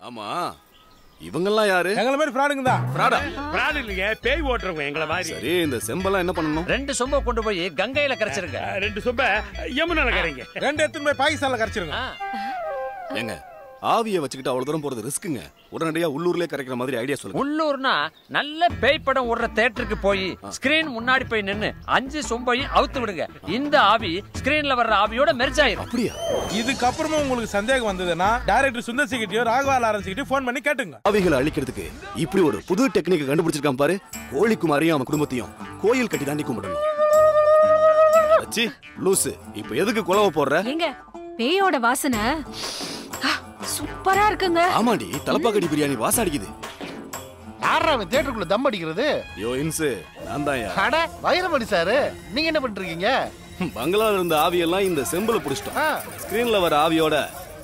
ஆமா, இவங்கெல்லாம் யாரு? எங்கள மாதிரி ஃப்ராடுங்க தான். ஃப்ராட் இல்லைங்க, பேய் ஓட்டுறவங்க எங்கள மாதிரி. சரி, இந்த செம்பெல்லாம் என்ன பண்ணணும்? 2 சொம்ப கொண்டு போய் கங்கையில கரைச்சிருங்க. 2 சொம்ப யமுனால கரைங்க. 2 எடுத்து போய் பாகிஸ்தான்ல கரைச்சிருங்க. ஏங்க, ஆவியை வச்சுக்கிட்டு அவ்வளவு தூரம் போறது ரிஸ்க்குங்க. உடனடியா உள்ளூர்லயே கரைக்கிற மாதிரி ஐடியா சொல்லுங்க. உள்ளூர்னா நல்ல பேய் படம் ஓடுற தியேட்டருக்கு போய் ஸ்கிரீன் முன்னாடி போய் நின்னு 5 சொம்பையும் அவுத்து விடுங்க. இந்த ஆவி ஸ்கிரீன்ல வர்ற ஆவியோட மெர்ஜ் ஆயிரும். அப்படியா? இதுக்கப்புறமா உங்களுக்கு சந்தேகம் வந்ததுன்னா டைரக்டர் சுந்தர் சிகிட்டியோ ராகவா லாரன்ஸ்கிட்டயோ ஃபோன் பண்ணி கேட்டுங்க. ஆவிகளை அழிக்கிறதுக்கு இப்படி ஒரு புது டெக்னிக் கண்டுபிடிச்சிருக்கான் பாரு. கோழிக்குமாரையும் அவன் குடும்பத்தையும் கோயில் கட்டி தாண்டி கும்பிடணும். அச்சி லூசு, இப்போ எதுக்கு குலவ போடுற? ஏங்க, பேயோட வாசனை சூப்பரா இருக்குங்க. ஆமாடி, தலப்பாக்கடி பிரியாணி வாசம் அடிக்குது. யாரா அவன் தியேட்டருக்குள்ள தம் அடிக்கிறது? யோ இன்சு, நான் தான்யா. அட வைரமணி சார், நீங்க என்ன பண்ணிட்டு இருக்கீங்க? பங்களால இருந்த ஆவியெல்லாம் இந்த செம்புல புடிச்சிட்டோம். ஸ்கிரீன்ல வர ஆவியோட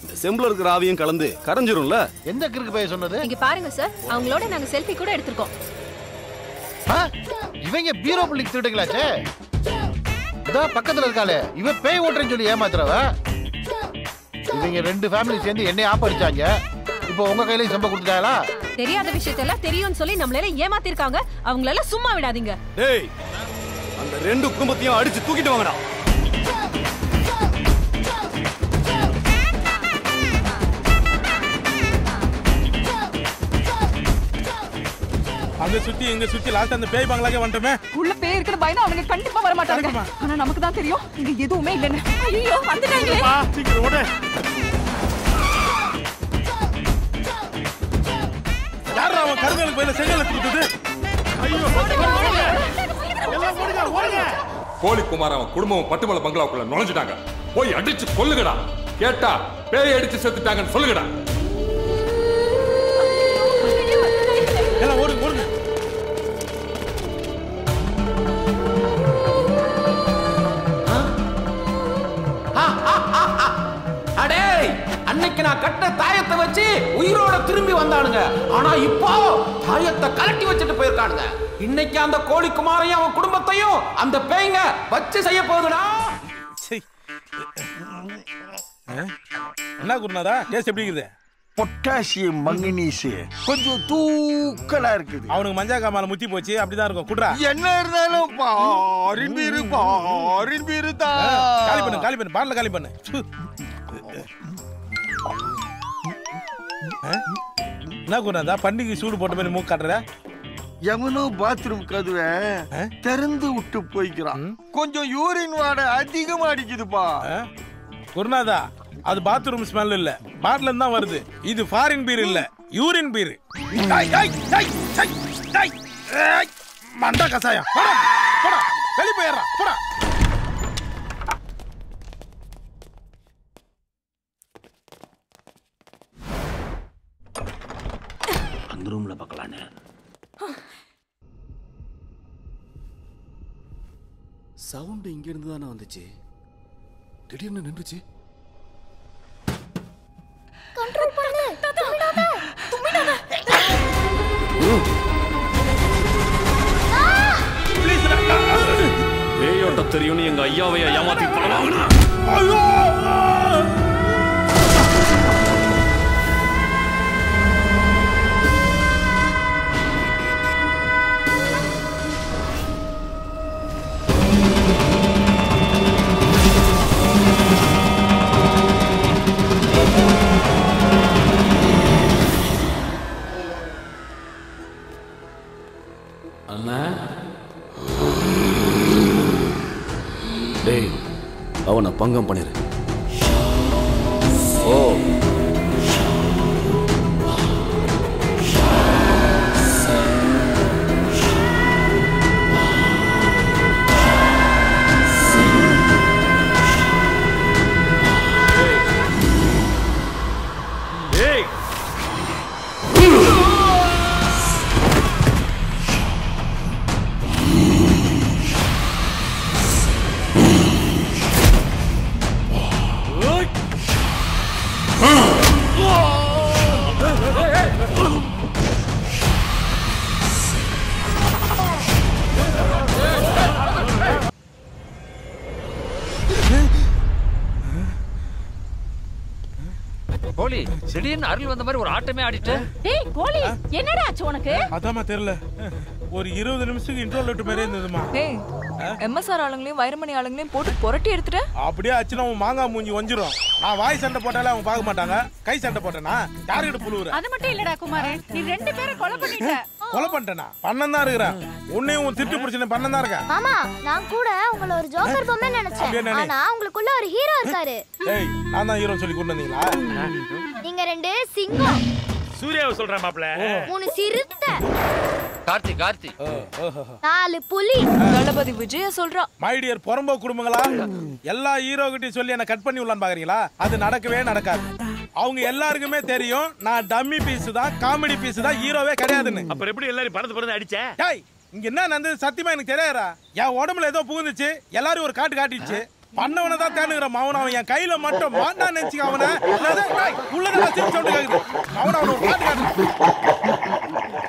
இந்த செம்புல இருக்கிற ஆவியும் கலந்து கரைஞ்சிரும்ல. எந்த கிறுக்கு பைய சொன்னது? இங்க பாருங்க சார், அவங்களோட நாங்க செல்ஃபி கூட எடுத்துறோம். இவங்க பீரோ புள்ளிக்கு திருடுங்களாச்சே. இதோ பக்கத்துல இருக்காளே, இவ பேய் ஓட்டுறேன்னு சொல்லி ஏமாத்துறவ. இவங்க 2 ஃபேமிலி சேர்ந்து என்னை ஆப்படிச்சாங்க. இப்போ உங்க கையில சம்பா கொடுத்துட்டாங்களா? தெரியாத விஷயத்தெல்லாம் தெரியும்னு சொல்லி நம்மள ஏமாத்திருக்காங்க. அவங்கள எல்லாம் சும்மா விடாதீங்க. டேய், அந்த 2 குடும்பத்தையும் அடிச்சு தூக்கிட்டு வாங்கடா. அங்க சுத்தி இங்க சுத்தி லாஸ்ட் அந்த பேய் பங்களாக்கே வந்துட்டோமே. உள்ள பேய் இருக்கிற பயனா அவங்க கண்டிப்பா வர மாட்டாங்க. ஆனா நமக்கு தான் தெரியும் இங்க எதுவுமே இல்லன்னு. ஐயோ வந்துட்டாங்களே. சீக்கிரம் ஓடு. யாரா அவன் கருங்கலுக்கு போயில செங்கல் எடுத்துட்டு? ஐயோ எல்லாம் ஓடுங்க ஓடுங்க. கோழிக்குமார் அவன் குடும்பம் பட்டுமலை பங்களாவுக்குள்ள நுழைஞ்சிட்டாங்க. போய் அடிச்சு கொல்லுங்கடா. கேட்டா பேய் அடிச்சு செத்துட்டாங்கன்னு சொல்லுங்கடா. எல்லாம் ஓடுங்க ஓடுங்க. அடே, அன்னைக்கு நான் கட்ட தாயத்தை வச்சு உயிரோட திரும்பி வந்தானுங்க. ஆனா இப்போ தாயத்தை கலட்டி வச்சுட்டு போயிருக்கானுங்க. இன்னைக்கு அந்த கோழிக்குமாரையும் அவன் குடும்பத்தையும் அந்த பேய்ங்க வச்சு செய்ய போகுதுடா. என்ன குருநாதா, டேஸ்ட் எப்படி இருக்குது? பொட்டாசியம் மங்கனீஸ் கொஞ்சம் தூக்கலா இருக்குது. அவனுக்கு மஞ்சா காமால முத்தி போச்சு, அப்படிதான் இருக்கும். குட்ரா, என்ன இருந்தாலும் பாரின் பீரு தான். காலி பண்ணு காலி பண்ணு, பாட்டில காலி பண்ணு. என்ன குருநாதா, பண்டிகை சூடு போட்ட மாதிரி மூக்கு காட்டுற? எவனோ பாத்ரூம் கதவை திறந்து விட்டு போய்க்கிறான். கொஞ்சம் யூரின் வாடை அதிகமா அடிக்குதுப்பா. குருநாதா, அது பாத்ரூம் ஸ்மெல் இல்ல, பாட்டில இருந்து தான் வருது. இது ஃபாரின் பீர் இல்ல, யூரின் பீர். மண்டா கசாயம், வெளி போயிடுறா போடா. அந்த ரூம்ல பார்க்கலானே. சவுண்ட் இங்க இருந்து தானே வந்துச்சு, திடீர்னு நின்றுச்சு. கண்ட்ரோல் பண்ணு, தும்மிடாத தும்மிடாத. பேயோட்ட தெரியும்னு எங்க ஐயாவை ஏமாத்தி பணம். டேய், அவனை பங்கம் பண்ணிரு. ஓ, Ah! திடீர்னு அருள் வந்த மாதிரி ஒரு ஆட்டமே ஆடிட்டு. டேய் கோழி, என்னடா ஆச்சு உனக்கு? அதாம்மா தெரியல. ஒரு 20 நிமிஷத்துக்கு இன்ட்ரோல் மாதிரி இருந்ததுமா. டேய் எம்எஸ்ஆர் ஆளுங்களையும் வைரமணி ஆளுங்களையும் போட்டு புரட்டி எடுத்துட்டு அப்படியே ஆச்சுன்னா உன் மாங்காய் மூஞ்சி வஞ்சிரும். நான் வாய் சண்டை போட்டாலே அவங்க பார்க்க மாட்டாங்க. கை சண்டை போட்டேனா யாருக்கிட்ட புழுவுற? அது மட்டும் இல்லடா குமார், நீ 2 பேரை கொலை பண்ணிட்ட. கொலை பண்ணிட்டேனா? பண்ணன் தான் இருக்கிறேன். உன்னையும் உன் திட்டு பிரச்சனை பண்ணன் தான் இருக்கேன். மாமா நான் கூட உங்களை ஒரு ஜோக்கர் பொம்மை நினைச்சேன். ஆனா உங்களுக்குள்ள ஒரு ஹீரோ இருக்காரு. ஏய் நான் தான் ஹீரோன்னு சொல்லி கொண்டு வந்தீங்களா? நீங்க 2 சிங்கம். சூர்யாவை சொல்றேன் மாப்ள. 3 சிறுத்தை. கார்த்தி 4 புலி. தளபதி விஜய சொல்றான். மை டியர் பொறம்போ குடும்பங்களா, எல்லா ஹீரோ கிட்டயும் சொல்லி என்ன கட் பண்ணி விடலான்னு பாக்குறீங்களா? அது நடக்கவே நடக்காது. அவங்க எல்லாருக்குமே தெரியும் நான் டம்மி பீஸ் தான், காமெடி பீஸ் தான், ஹீரோவே கிடையாதுன்னு. அப்புறம் எப்படி எல்லாரும் பறந்து அடிச்ச? டேய் இங்க என்ன நடந்தது சத்தியமா எனக்கு தெரியாதா? என் உடம்புல ஏதோ புகுந்துச்சு, எல்லாரும் ஒரு காட்டு காட்டிடுச்சு. பண்ணவனை தான் தேனுங்கிற மவன் அவன் என் கையில மட்டும் மாட்டா நினைச்சுக்க. அவனை உள்ளதான் சவுண்டு கேக்குது. அவனை ஒரு காட்டு காட்டு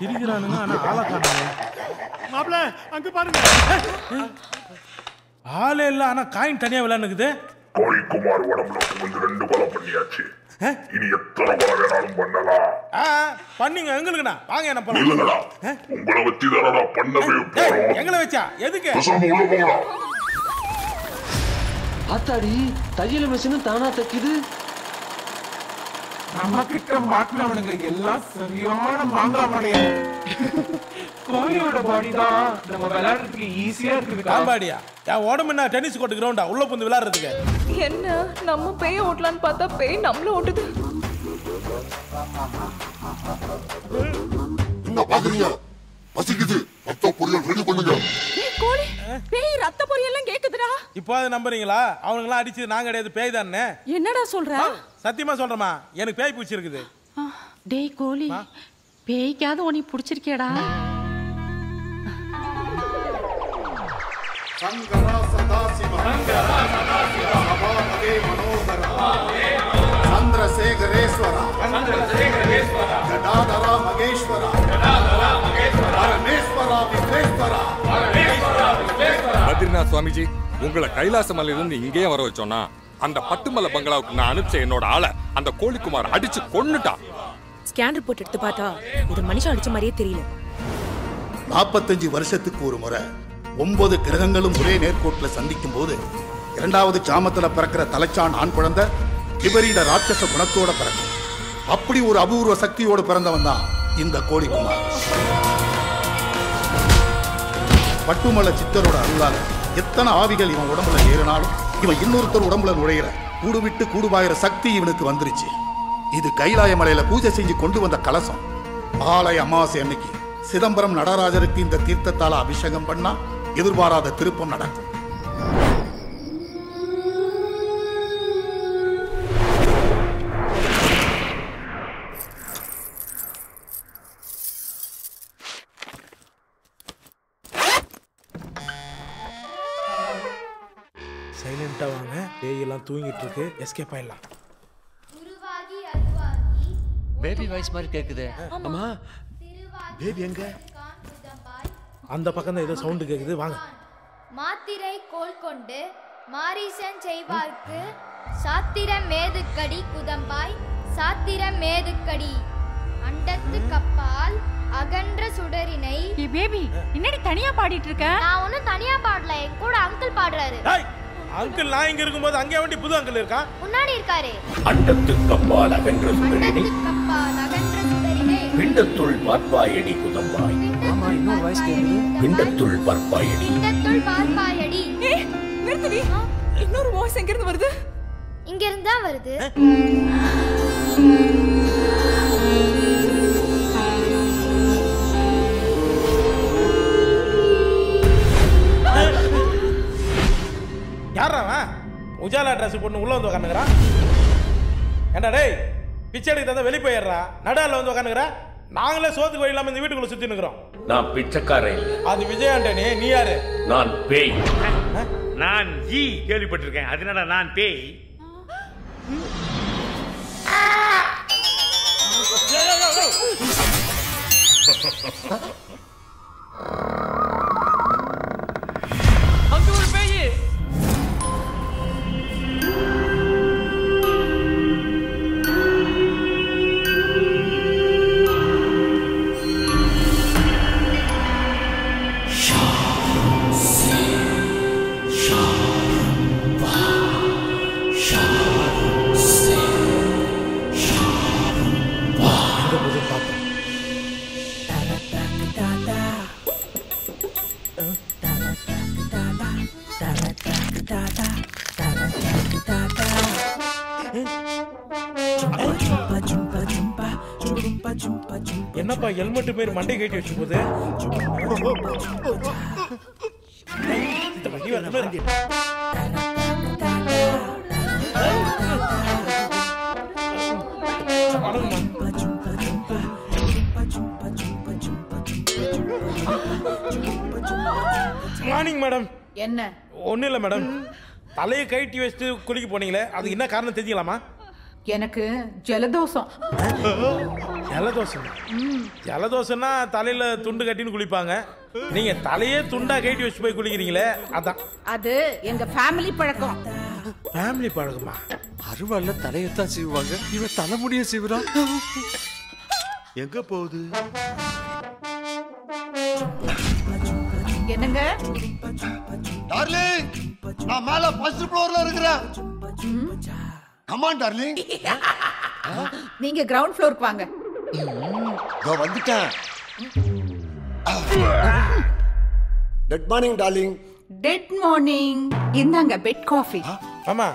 இருக்கிறானுங்க. ஆனா ஆளா காணுங்க மாப்ள. அங்க பாருங்க, ஆளே இல்ல. ஆனா காயின் தனியா விளையாடுக்குது. கோழிக்குமார் உடம்புல புகுந்து 2 கொலை பண்ணியாச்சு. இனி எத்தனை கொலை வேணாலும் பண்ணலாம். பண்ணீங்க எங்களுக்குண்ணா. வாங்க என்ன பண்ணலாம். இல்லங்கடா, உங்களை வச்சு தானடா பண்ணவே போறோம். எங்களை வச்சா எதுக்கு? உள்ள போகலாம். ஆத்தாடி தையல் மிஷினும் தானா தைக்குது. நம்ம கிட்ட மாட்டினவனுங்க எல்லாம் சரியான மாங்காய் மடைய. கோழியோட பாடி தான் நம்ம விளையாடுறதுக்கு ஈஸியா இருக்குது. காம்பாடியா என் உடம்பு என்ன டென்னிஸ் கோர்ட் கிரவுண்டா உள்ள புந்து விளையாடுறதுக்கு? என்ன நம்ம பேய் ஓட்டலான்னு பார்த்தா பேய் நம்மள ஓட்டுது. என்ன பாக்குறீங்க? பசிக்குது, ரத்த பொரியல் ரெடி பண்ணுங்க. கோழி, பேய் ரத்த பொரியல்லாம் கேக்குதுடா. இப்போ அது நம்புறீங்களா? அவனுங்களாம் அடிச்சு நான் கிடையாது, பேய் தானே. என்னடா சொல்ற? சத்தியமா சொல்றமா, எனக்கு பேய் பூச்சி இருக்குது. டேய் கோழி, பேய்க்காவது உனக்கு பிடிச்சிருக்கேடா? சங்கரா சதாசிவ சபாபதே மனோகரா சந்திரசேகரேஸ்வரா ஜடாதரா மகேஸ்வரா பரமேஸ்வரா விக்னேஸ்வரா. பத்ரிநாத் சுவாமிஜி, உங்களை கைலாச மலையிலிருந்து இங்கேயே வர வச்சோன்னா அந்த பட்டுமலை பங்களாவுக்கு நான் அனுப்பிச்ச என்னோட ஆளை அந்த கோழிக்குமார் அடிச்சு கொன்னுட்டான். ஸ்கேன் ரிப்போர்ட் எடுத்து பார்த்தா இது மனுஷன் அடிச்ச மாதிரியே தெரியல. 45 வருஷத்துக்கு ஒரு முறை 9 கிரகங்களும் ஒரே நேர்கோட்டில் சந்திக்கும் போது 2வது சாமத்துல பிறக்கிற தலைச்சான் ஆண் குழந்தை விபரீத ராட்சச குணத்தோட பிறக்கும். அப்படி ஒரு அபூர்வ சக்தியோடு பிறந்தவன் தான் இந்த கோழிக்குமார். பட்டுமலை சித்தரோட அருளால எத்தனை ஆவிகள் இவன் உடம்புல ஏறினாலும் இவன் இன்னொருத்தர் உடம்புல நுழையிற கூடு விட்டு கூடுபாயிர சக்தி இவனுக்கு வந்துருச்சு. இது கைலாய மலையில பூஜை செஞ்சு கொண்டு வந்த கலசம். ஆலய அமாவாசை அன்னைக்கு சிதம்பரம் நடராஜருக்கு இந்த தீர்த்தத்தால அபிஷேகம் பண்ணா எதிர்பாராத திருப்பம் நடக்கும். சைலண்டா வாங்க, பேயெல்லாம் தூங்கிட்டு இருக்கு, எஸ்கேப் ஆயிடலாம். பேபி வாய்ஸ் மாதிரி கேக்குது. அம்மா பேபி எங்க? அந்த பக்கம் தான் ஏதோ சவுண்ட் கேக்குது, வாங்க. மாத்திரை கோல் கொண்டு மாரீசன் செய்வார்க்கு சாத்திரம் மேதுக்கடி குதம்பாய் சாத்திரம் மேதுக்கடி அண்டத்து கப்பால் அகன்ற சுடரினை. பேபி என்னடி தனியா பாடிட்டு இருக்க? நான் ஒன்னும் தனியா பாடல, என் கூட அங்கிள் பாடுறாரு. அங்கிள் நான் இங்க இருக்கும்போது அங்கே வண்டி புது அங்கிள் இருக்கா? முன்னாடி இருக்காரு. அண்டத்து கப்பால் அகன்ற சுடரினை பிண்டத்துள் பார்ப்பாயடி குதம்பாய். ஆமா இன்னொரு வாய்ஸ் கேக்குது. பிண்டத்துள் பார்ப்பாயடி. பிண்டத்துள் பார்ப்பாயடி. நிறுத்துடி, இன்னொரு வாய்ஸ் எங்க இருந்து வருது? இங்க இருந்து தான் வருது. யாரா அவன்? உஜாலா ட்ரெஸ் போட்டு உள்ள வந்து உட்காந்துக்கிறான். ஏண்டா டேய், பிச்சை எடுக்கிறத வெளியே போயிடுறா, நடால வந்து உட்காந்துக்கிறா. நாங்களே சோத்துக்கு வழி இல்லாம இந்த வீட்டுக்குள்ள சுத்தி நிக்கிறோம். நான் பிச்சைக்காரன் இல்லை. அது விஜய் ஆண்டனி, நீ யாரு? நான் பேய். நான் ஈ கேள்விப்பட்டிருக்கேன், அதனால நான் பேய். அங்க ஒரு பேய். போகுது பார்ப்போம். என்னப்பா ஹெல்மெட் பேர் மண்டை கட்டி வச்சு போகுது? இந்த வண்டி வரணும். Morning madam. என்ன? ஒன்றும் இல்லை மேடம், தலையை கட்டி வச்சுட்டு குளிக்க போனீங்களே, அதுக்கு என்ன காரணம் தெரிஞ்சுக்கலாமா? எனக்கு ஜலதோஷம். ஜலதோஷம்? ஜலதோஷம்னா தலையில துண்டு கட்டின்னு குளிப்பாங்க, நீங்க தலையே துண்டா கட்டி வச்சு போய் குளிக்கிறீங்களே, அதான். அது எங்க ஃபேமிலி பழக்கம். ஃபேமிலி பழக்கமா? அருவாள்ல தலையத்தான் சீவுவாங்க, இவன் தலைமுடிய சீவுறான். எங்க போகுது? என்னங்க? டார்லிங், நான் மேல ஃபர்ஸ்ட் ஃப்ளோர்ல இருக்கிறேன். Come on darling. நீங்க கிரவுண்ட் ஃப்ளோருக்கு வாங்க. இதோ வந்துட்டேன். Good morning darling. Dead morning. இந்தாங்க பெட் காஃபி. ஆமா,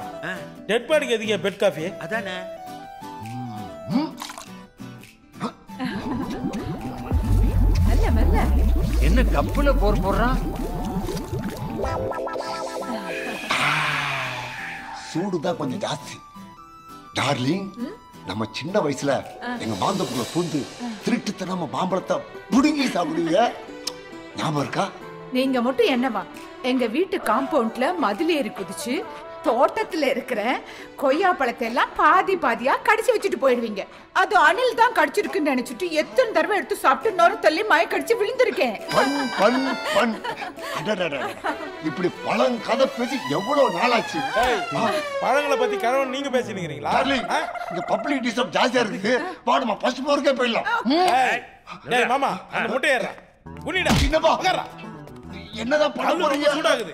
டெட் பாடிக்கு எதுக்கு பெட் காஃபி? அதானே. மெல்ல மெல்ல. என்ன கப்புல போடுறான்? சூடுதான் கொஞ்சம் ஜாஸ்தி. டார்லிங், நம்ம சின்ன வயசுல எங்க மாந்தப்புல பூந்து திருட்டுத்தனமா மாம்பழத்தை புடுங்கி சாப்பிடுவீங்க, ஞாபகம் இருக்கா? நீங்க மட்டும் என்னவா எங்க வீட்டு காம்பவுண்ட்ல மதில் ஏறி குதிச்சு தோட்டத்துல இருக்கிற கொய்யா பழத்தை எல்லாம் பாதி பாதியா கடிச்சு வச்சுட்டு போயிடுவீங்க. அது அணில் தான் கடிச்சிருக்குன்னு நினைச்சிட்டு எத்தனை தடவை எடுத்து சாப்பிட்டு நொறு தள்ளி மயக்கடிச்சு விழுந்திருக்கேன். இப்படி பழம் கதை பேசி எவ்வளவு நாளாச்சு. பழங்களை பத்தி கிழவன் நீங்க பேசினீங்களா? இங்க பப்ளிக் டிஸ்டர்ப் ஜாஸ்தியா இருக்கு. பாடுமா ஃபர்ஸ்ட் ஃப்ளோருக்கே போயிடலாம். டேய் மாமா, அந்த முட்டை ஏறா குனிடா. என்னப்பா உட்கார்றா. என்னதான் பண்ண போறீங்க? சூடாகுது.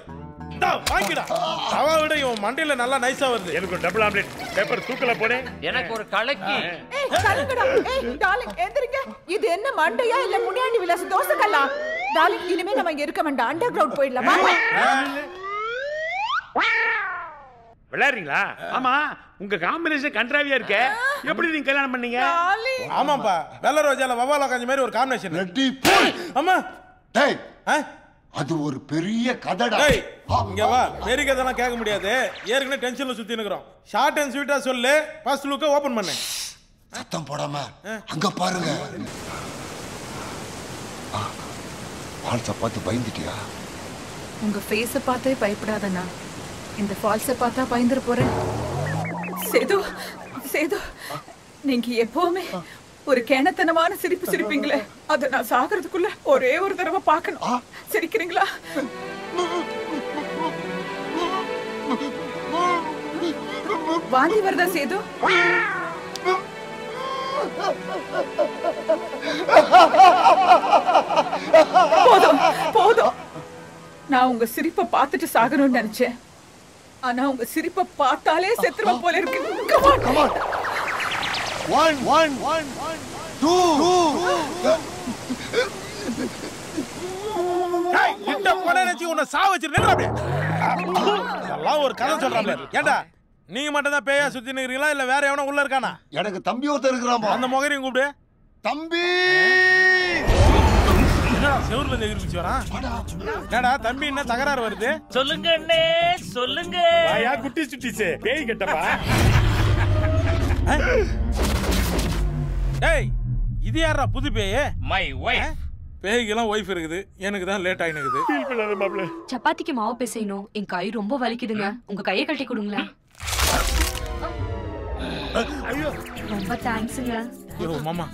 டா வாங்கிடா. தவா விட இவன் மண்டையில நல்லா நைஸா வருது. எனக்கு ஒரு டபுள் ஆம்லெட் பேப்பர் தூக்கல போடு. எனக்கு ஒரு கலக்கி. ஏய் கலங்கடா. ஏய் டார்லிங் எந்திரிங்க. இது என்ன மண்டையா இல்ல முனியாண்டி விலாஸ் தோசைக்கல்லா? டார்லிங் இனிமே நம்ம இங்க இருக்க வேண்டாம், அண்டர் கிரவுண்ட் போயிடலாமா? விளையாடுறீங்களா? ஆமா, உங்க காம்பினேஷன் கண்ட்ராவியா இருக்கே, எப்படி நீங்க கல்யாணம் பண்ணீங்க? ஆமாப்பா, வெள்ள ரோஜால வவால காஞ்ச மாதிரி ஒரு காம்பினேஷன். ரெட்டி போய். அம்மா டேய், அது ஒரு பெரிய கதைடா. டேய் இங்க வா, பெரிய கதைலாம் கேட்க முடியாது. ஏற்கனவே டென்ஷன்ல சுத்தி நிக்கிறோம். ஷார்ட் அண்ட் ஸ்வீட்டா சொல்லு. ஃபர்ஸ்ட் லுக்க ஓபன் பண்ணு. சத்தம் போடாம அங்க பாருங்க. ஃபால்ஸ பார்த்து பயந்துட்டியா? உங்க ஃபேஸ பார்த்தே பயப்படாதண்ணா, இந்த ஃபால்ஸ பார்த்தா பயந்துற போறேன். சேது சேது, நீங்க எப்பவுமே ஒரு கேணத்தனமான சிரிப்பு சிரிப்பீங்களே, அத நான் சாகிறதுக்குள்ள ஒரே ஒரு தடவை பார்க்கணும். சிரிக்கிறீங்களா? வாந்தி வருதா சேது? போதும் போதும். நான் உங்க சிரிப்பை பார்த்துட்டு சாகணும்னு நினைச்சேன், ஆனா உங்க சிரிப்பை பார்த்தாலே செத்துருவ போல இருக்கு. Come on, come on. 1 1 1 2 டேய் கிட்ட போன நினைச்சு உன்னை சாவ வச்சிரு. நில்றா அப்படியே. எல்லாம் ஒரு கதை சொல்றாப்ல. ஏண்டா நீங்க மட்டும் தான் பேயா சுத்தி நிக்கிறீங்களா இல்ல வேற எவனோ உள்ள இருக்கானா? எனக்கு தம்பி ஒருத்தர் இருக்கறாமா. அந்த முகரையும் கூப்பிடு. தம்பி. என்னடா செவுர்ல இருந்து எகிரிச்சு வரான்? என்னடா தம்பி என்ன தகராறு வருது? சொல்லுங்க அண்ணே சொல்லுங்க. வாயா குட்டி சுட்டிச்சே, பேய் கட்டப்பா. டேய் இது யாரா புது பேய்? My wife. பேய்க்கெல்லாம் வைஃப் இருக்குது, எனக்கு தான் லேட் ஆயினுக்குது. ஃபீல் பண்ணாத மாப்ள. சப்பாத்திக்கு மாவு பிசையணும், என் கை ரொம்ப வலிக்குதுங்க, உங்க கையை கட்டி கொடுங்களேன். ஐயோ ரொம்ப தேங்க்ஸ்ங்க. ஐயோ மாமா,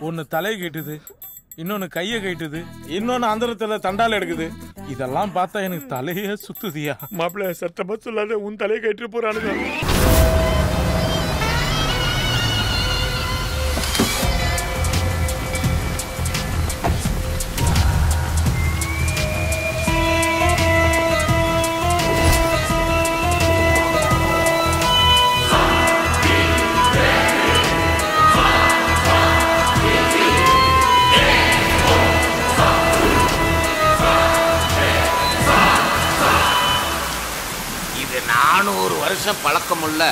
ஒன்னு தலையை கேட்டுது, இன்னொன்னு கையை கேட்டுது, இன்னொன்னு அந்தரத்துல தண்டால எடுக்குது. இதெல்லாம் பார்த்தா எனக்கு தலையே சுத்துதியா. மாப்ள சத்தமா சொல்லாத, உன் தலையை கேட்டு போறானுங்க. வருஷம் பழக்கமுள்ள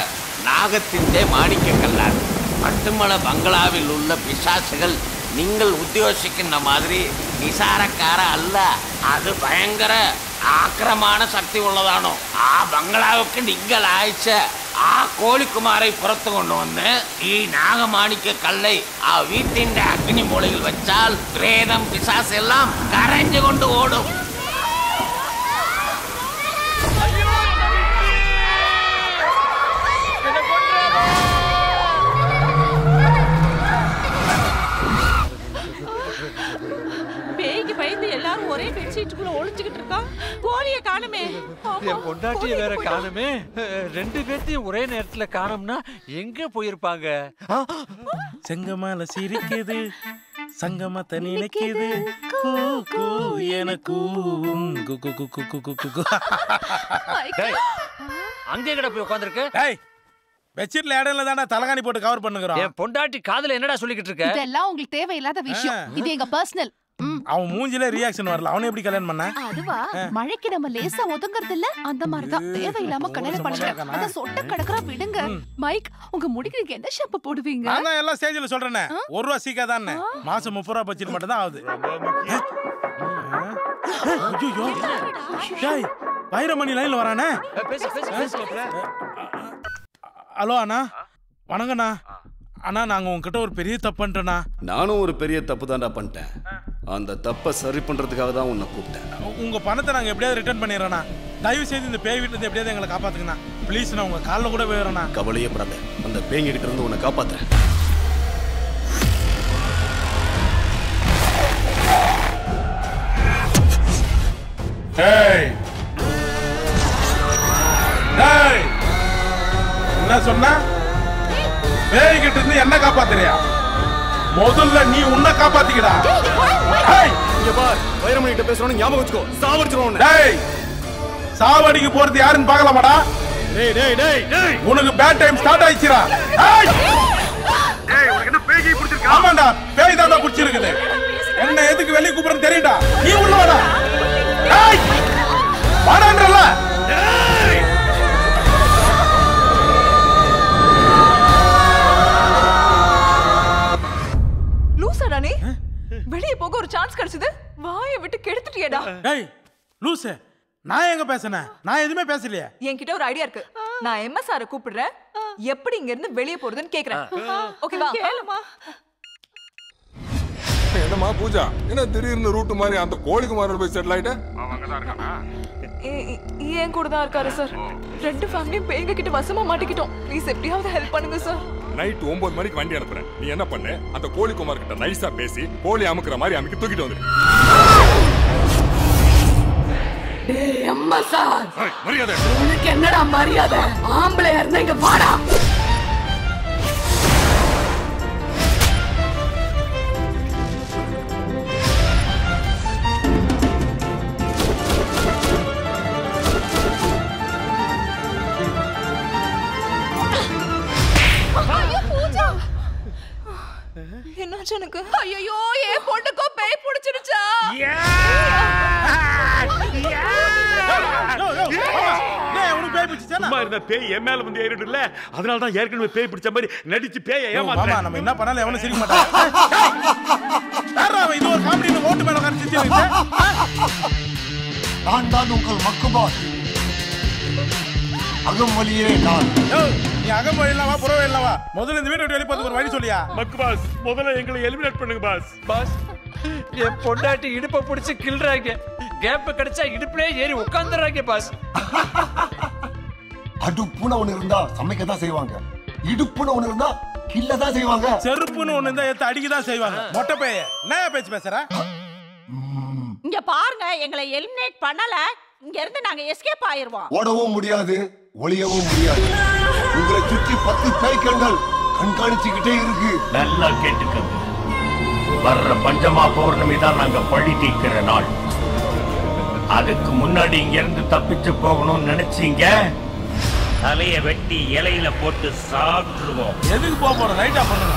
நாகத்தின் மாணிக்க கல்லார். பட்டுமலை பங்களாவில் உள்ள பிசாசுகள் நீங்கள் உத்தியோசிக்கின்ற மாதிரி நிசாரக்கார அல்ல. அது பயங்கர ஆக்கிரமான சக்தி உள்ளதானோ. பங்களாவுக்கு நீங்கள் ஆயிச்ச கோழிக்குமாரை புறத்து கொண்டு வந்து நாகமாணிக்க கல்லை வீட்டின் அக்னி மூலையில் வச்சால் பிரேதம் பிசாசு எல்லாம் கரைஞ்சு கொண்டு ஓடும். பேய்க்கு பயந்து எல்லாரும் ஒரே பெட்ஷீட்டுக்குள்ள ஒளிஞ்சுக்கிட்டு இருக்கோம். கோழிய காணுமே. என் பொண்டாட்டிய வேற காணுமே. ரெண்டு பேர்த்தையும் ஒரே நேரத்துல காணோம்னா எங்க போயிருப்பாங்க? செங்கமல சிரிக்குது, சங்கமத்தை நினைக்குது, கூ கூ எனக்கு அங்கே கிட்ட போய் உட்கார்ந்திருக்கு. பெட்ஷீட்ல இடம்ல தானே தலகாணி போட்டு கவர் பண்ணுகிறோம். என் பொண்டாட்டி காதுல என்னடா சொல்லிக்கிட்டு இருக்க? இதெல்லாம் உங்களுக்கு தேவையில்லாத விஷயம். இது எங்க பர்சனல். அவன் மூஞ்சில ரியாக்ஷன் வரல. அவனை எப்படி கல்யாணம் பண்ண? அதுவா மழைக்கு நம்ம லேசா ஒதுங்கறது இல்ல அந்த மாதிரி தான். தேவையில்லாம கல்யாணம் பண்றேன். அத சொட்ட கடக்கறா விடுங்க. மைக் உங்க முடிக்கு எந்த ஷாம்பு போடுவீங்க? நான் தான் எல்லா ஸ்டேஜ்ல சொல்றேனே. 1 ரூபாய் சீக்கா தானே. மாசம் 30 ரூபாய் பட்ஜெட் மட்டும் தான் ஆகுது. ஐயோ டேய் வைரமணி லைன்ல வரானே. ஹலோ அண்ணா, வணங்கண்ணா. அண்ணா நாங்க உங்ககிட்ட ஒரு பெரிய தப்பு பண்ணிட்டோண்ணா. நானும் ஒரு பெரிய தப்பு தான்டா பண்ணிட்டேன். அந்த தப்பை சரி பண்றதுக்காக தான் உன்னை கூப்பிட்டேன். உங்க பணத்தை நாங்க எப்படியாவது ரிட்டர்ன் பண்ணிடுறோண்ணா. தயவு செய்து இந்த பேய் வீட்டுல இருந்து எப்படியாவது எங்களை காப்பாத்துங்கண்ணா. ப்ளீஸ் நான் உங்க காலில் கூட போயிடுறேண்ணா. கவலையே படாத, அந்த பேய்ங்க கிட்ட இருந்து உன்னை காப்பாத்துறேன். என்ன சொன்ன? பேய் கிட்ட இருந்து என்ன காப்பாத்துறியா? முதல்ல நீ உன்னை காப்பாத்திக்கடா. இங்க பார், வைரமணி கிட்ட பேசுறோம் ஞாபகம் வச்சுக்கோ. சாவடிச்சிரோம். டேய் சாவடிக்கு போறது யாருன்னு பார்க்கலாமாடா? டேய் டேய் டேய் டேய் உனக்கு பேட் டைம் ஸ்டார்ட் ஆயிடுச்சுடா. டேய் உனக்கு என்ன பேய் பிடிச்சிருக்கா? ஆமாடா, பேய் தான் பிடிச்சிருக்குது. என்ன எதுக்கு வெளிய கூப்பிடுறன்னு தெரியும்டா. நீ உள்ள வாடா. டேய் வாடான்றல. டேய் லூசாடா நீ? வெளிய போக ஒரு சான்ஸ் கிடைச்சது, வாயை விட்டு கெடுத்துட்டியேடா. டேய் லூசு, நான் எங்க பேசனே? நான் எதுமே பேசலையே. என்கிட்ட ஒரு ஐடியா இருக்கு. நான் எம்எஸ்ஆர் கூப்பிடுறேன். எப்படி இங்க இருந்து வெளிய போறதுன்னு கேக்குறேன். ஓகேவா? கேளுமா. என்னம்மா பூஜா, என்ன திடீர்னு ரூட் மாதிரி அந்த கோழிக்குமாரோட போய் செட்டில் ஆயிட்ட? ஏன் கூட தான் இருக்காரு சார். ரெண்டு ஃபேமிலியும் பேய்ங்க கிட்ட வசமா மாட்டிக்கிட்டோம். ப்ளீஸ் எப்படியாவது ஹெல்ப் பண்ணுங்க சார். நைட் 9 மணிக்கு வண்டி அனுப்புறேன். நீ என்ன பண்ணு, அந்த கோழிக்குமார் கிட்ட நைஸா பேசி கோழி அமுக்குற மாதிரி அமுக்கி தூக்கிட்டு வந்துரு. டேய் அம்மா சார், மரியாதை. உனக்கு என்னடா மரியாதை? ஆம்பளை இருந்தா இங்க வாடா. என்னாச்சு எனக்கு? ஐயோ என் பொண்ணுக்கோ பேய் பிடிச்சிருச்சா? சும்மா இருந்த பேய் என் மேல வந்து ஏறிடுல. அதனால தான் ஏற்கனவே பேய் பிடிச்ச மாதிரி நடிச்சு பேயை ஏமாத்துறேன். நம்ம என்ன பண்ணாலும் எவனும் சிரிக்க மாட்டான். இது ஒரு காமெடி. ஓட்டு மேல உட்கார்ந்து சிரிச்சிட்டு. நான் தான் உங்கள் மக்குபாஸ். அகம்வழியே நான். நீ அகம்வழியில வா, புறவழியில வா. முதல்ல இந்த வீட்டை விட்டு வெளிய போறதுக்கு ஒரு வழி சொல்லியா? மக்கு பாஸ், முதல்ல எங்களை எலிமினேட் பண்ணுங்க பாஸ். பாஸ், என் பொண்டாட்டி இடுப்பை பிடிச்சு கிள்றாங்க. கேப் கிடைச்சா இடுப்புலயே ஏறி உட்கார்ந்துறாங்க பாஸ். அடுப்புன்னு ஒண்ணு இருந்தா சமைக்க தான் செய்வாங்க. இடுப்புன்னு ஒண்ணு இருந்தா கில்ல தான் செய்வாங்க. செருப்புன்னு ஒண்ணு இருந்தா எடுத்து அடிக்க தான் செய்வாங்க. மொட்டை பேய என்ன பேச்சு பேசுற? இங்க பாருங்க, எங்களை எலிமினேட் பண்ணல. இங்க இருந்து நாங்க எஸ்கேப் ஆயிருவோம். ஓடவும் முடியாது, ஒளியவும் முடியாது. உங்களை சுற்றி 10 பேய்க்கண்கள் கண்காணிச்சுக்கிட்டே இருக்கு. நல்லா கேட்டுக்கங்க. வர்ற பஞ்சமா பௌர்ணமி தான் நாங்க பழி தீர்க்கிற நாள். அதுக்கு முன்னாடி இங்க இருந்து தப்பிச்சு போகணும்னு நினைச்சீங்க, தலைய வெட்டி இலையில போட்டு சாப்பிட்டுருவோம். எதுக்கு போறோம்? ரைட்டா பண்ணுங்க.